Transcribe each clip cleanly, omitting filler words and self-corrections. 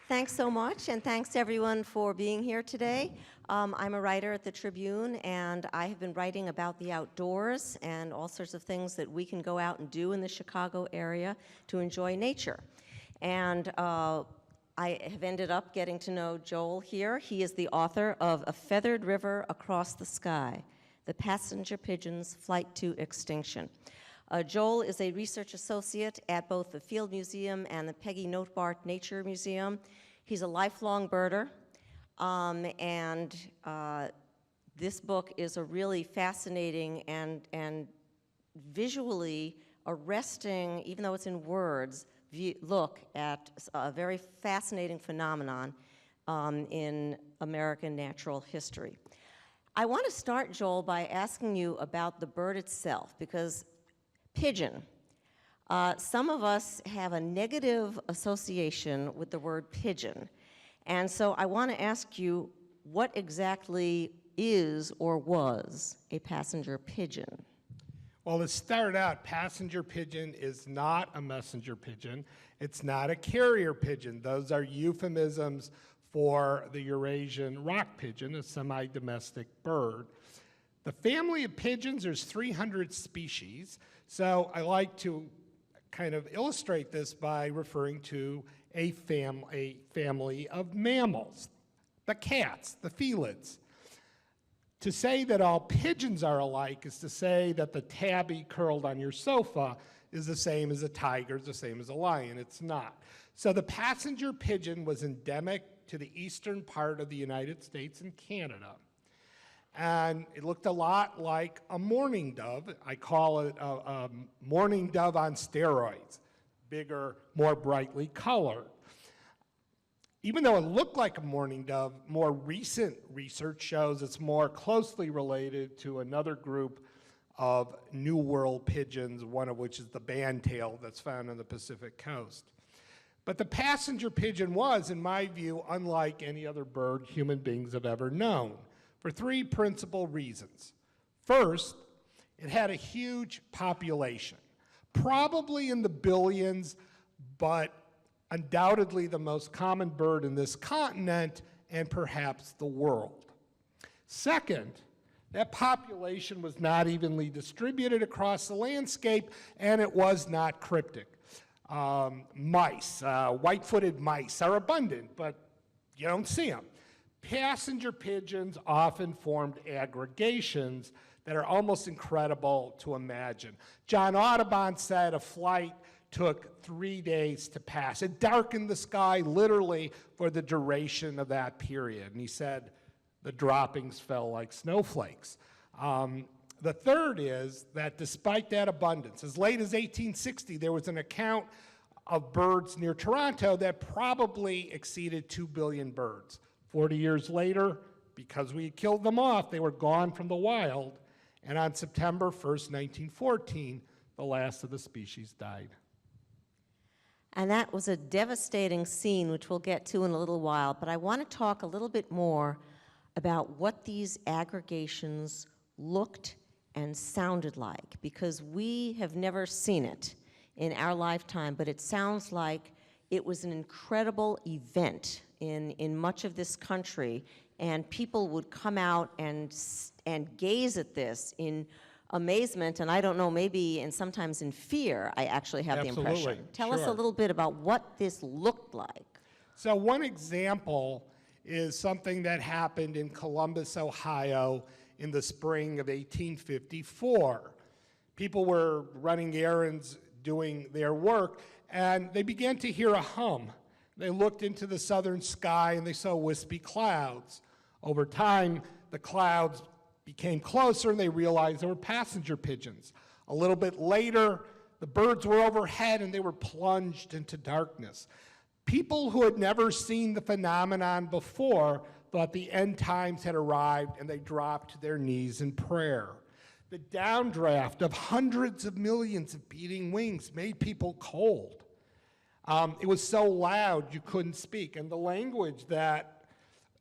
Thanks so much, and thanks to everyone for being here today. I'm a writer at the Tribune, and I have been writing about the outdoors and all sorts of things that we can go out and do in the Chicago area to enjoy nature. And I have ended up getting to know Joel here. He is the author of A Feathered River Across the Sky, The Passenger Pigeon's Flight to Extinction. Joel is a research associate at both the Field Museum and the Peggy Notebart Nature Museum. He's a lifelong birder, and this book is a really fascinating and visually arresting, even though it's in words, look at a very fascinating phenomenon in American natural history. I want to start, Joel, by asking you about the bird itself, because pigeon. Some of us have a negative association with the word pigeon. And so I want to ask you, what exactly is or was a passenger pigeon? Well, to start out, passenger pigeon is not a messenger pigeon. It's not a carrier pigeon. Those are euphemisms for the Eurasian rock pigeon, a semi-domestic bird. The family of pigeons, there's 300 species. So I like to kind of illustrate this by referring to a family of mammals, the cats, the felids. To say that all pigeons are alike is to say that the tabby curled on your sofa is the same as a tiger, the same as a lion. It's not. So the passenger pigeon was endemic to the eastern part of the United States and Canada. And it looked a lot like a mourning dove. I call it a mourning dove on steroids, bigger, more brightly colored. Even though it looked like a mourning dove, more recent research shows it's more closely related to another group of New World pigeons, one of which is the bandtail that's found on the Pacific coast. But the passenger pigeon was, in my view, unlike any other bird human beings have ever known, for three principal reasons. First, it had a huge population, probably in the billions, but undoubtedly the most common bird in this continent and perhaps the world. Second, that population was not evenly distributed across the landscape, and it was not cryptic. Mice, white-footed mice are abundant, but you don't see them. Passenger pigeons often formed aggregations that are almost incredible to imagine. John Audubon said a flight took 3 days to pass. It darkened the sky literally for the duration of that period. And he said the droppings fell like snowflakes. The third is that despite that abundance, as late as 1860, there was an account of birds near Toronto that probably exceeded 2 billion birds. 40 years later, because we had killed them off, they were gone from the wild. And on September 1st, 1914, the last of the species died. And that was a devastating scene, which we'll get to in a little while. But I want to talk a little bit more about what these aggregations looked and sounded like, because we have never seen it in our lifetime, but it sounds like it was an incredible event in much of this country, and people would come out and gaze at this in amazement, and I don't know, maybe and sometimes in fear, I actually have the impression. Tell us a little bit about what this looked like. So one example is something that happened in Columbus, Ohio in the spring of 1854. People were running errands, doing their work, and they began to hear a hum. They looked into the southern sky and they saw wispy clouds. Over time, the clouds became closer and they realized they were passenger pigeons. A little bit later, the birds were overhead and they were plunged into darkness. People who had never seen the phenomenon before thought the end times had arrived and they dropped to their knees in prayer. The downdraft of hundreds of millions of beating wings made people cold. It was so loud you couldn't speak, and the language that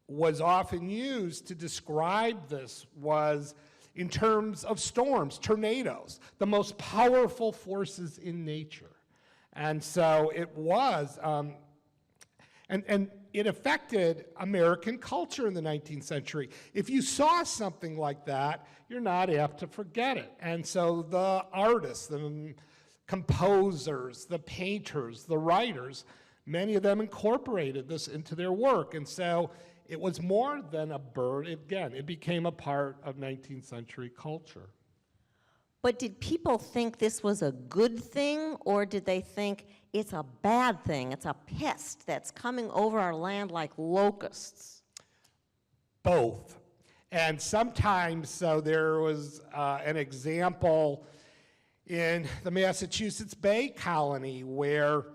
was often used to describe this was in terms of storms, tornadoes, the most powerful forces in nature. And so it was, And it affected American culture in the 19th century. If you saw something like that, you're not apt to forget it. And so the artists, the composers, the painters, the writers, many of them incorporated this into their work. And so it was more than a bird. Again, it became a part of 19th century culture. But did people think this was a good thing, or did they think it's a bad thing, it's a pest that's coming over our land like locusts? Both. And sometimes, so there was an example in the Massachusetts Bay Colony where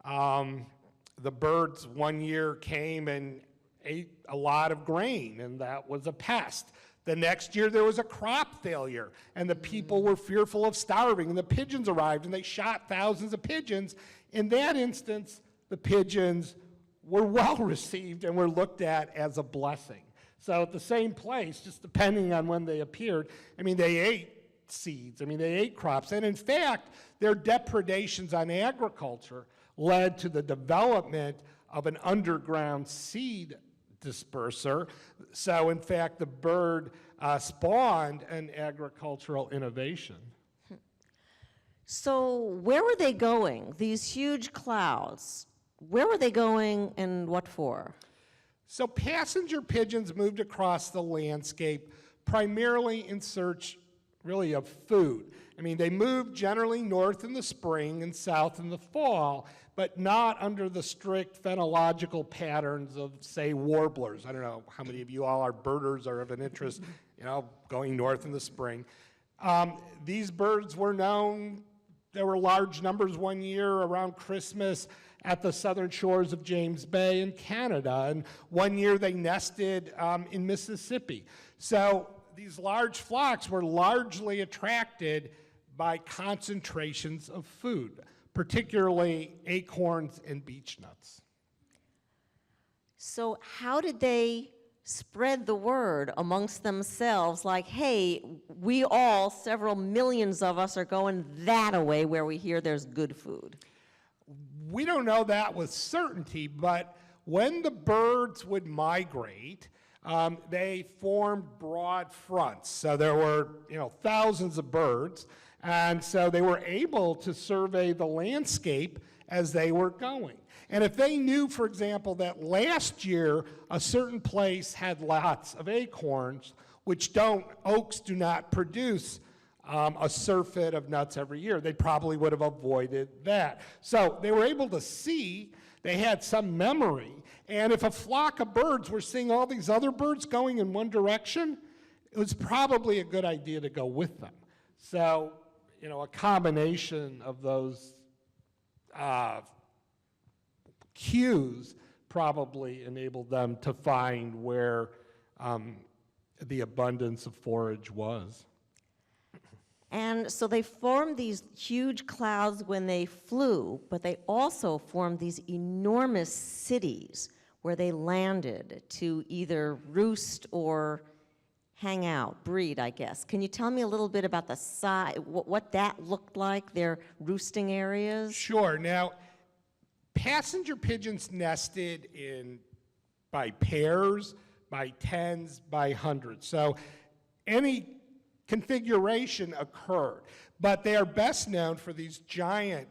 the birds one year came and ate a lot of grain, and that was a pest. The next year there was a crop failure, and the people were fearful of starving, and the pigeons arrived, and they shot thousands of pigeons. In that instance, the pigeons were well received and were looked at as a blessing. So at the same place, just depending on when they appeared, I mean, they ate seeds, I mean, they ate crops, and in fact, their depredations on agriculture led to the development of an underground seed disperser. So in fact, the bird spawned an agricultural innovation. So where were they going, these huge clouds? Where were they going and what for? So passenger pigeons moved across the landscape primarily in search, really, of food. I mean, they moved generally north in the spring and south in the fall, but not under the strict phenological patterns of, say, warblers. I don't know how many of you all are birders or of an interest, going north in the spring. These birds were known. There were large numbers one year around Christmas at the southern shores of James Bay in Canada, and one year they nested in Mississippi. So these large flocks were largely attracted by concentrations of food, particularly acorns and beech nuts. So how did they spread the word amongst themselves, like, hey, we all, several millions of us, are going that away where we hear there's good food? We don't know that with certainty, but when the birds would migrate, they formed broad fronts. So there were, thousands of birds, and so they were able to survey the landscape as they were going. And if they knew, for example, that last year a certain place had lots of acorns, which oaks do not produce a surfeit of nuts every year, they probably would have avoided that. So they were able to see, they had some memory, and if a flock of birds were seeing all these other birds going in one direction, it was probably a good idea to go with them. So, a combination of those cues probably enabled them to find where the abundance of forage was. And so they formed these huge clouds when they flew, but they also formed these enormous cities where they landed to either roost or hang out, breed, I guess. Can you tell me a little bit about the size, what that looked like, their roosting areas? Sure. Now, passenger pigeons nested by pairs, by tens, by hundreds. So any configuration occurred, but they are best known for these giant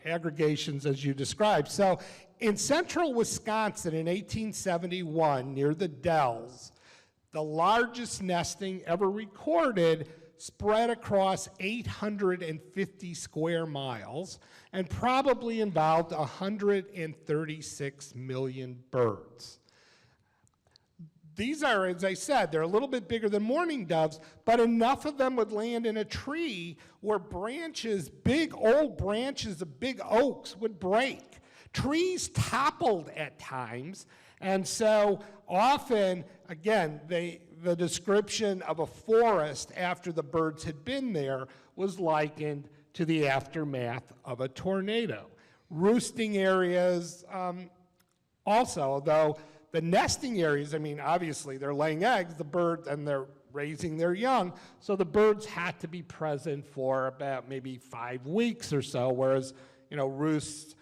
aggregations as you described. So in central Wisconsin in 1871, near the Dells, the largest nesting ever recorded spread across 850 square miles and probably involved 136 million birds. These are, as I said, they're a little bit bigger than mourning doves, but enough of them would land in a tree where branches, big old branches of big oaks, would break. Trees toppled at times, and so often, again, the description of a forest after the birds had been there was likened to the aftermath of a tornado. Roosting areas also, though the nesting areas, obviously they're laying eggs, the birds, and they're raising their young, so the birds had to be present for about maybe 5 weeks or so, whereas, roosts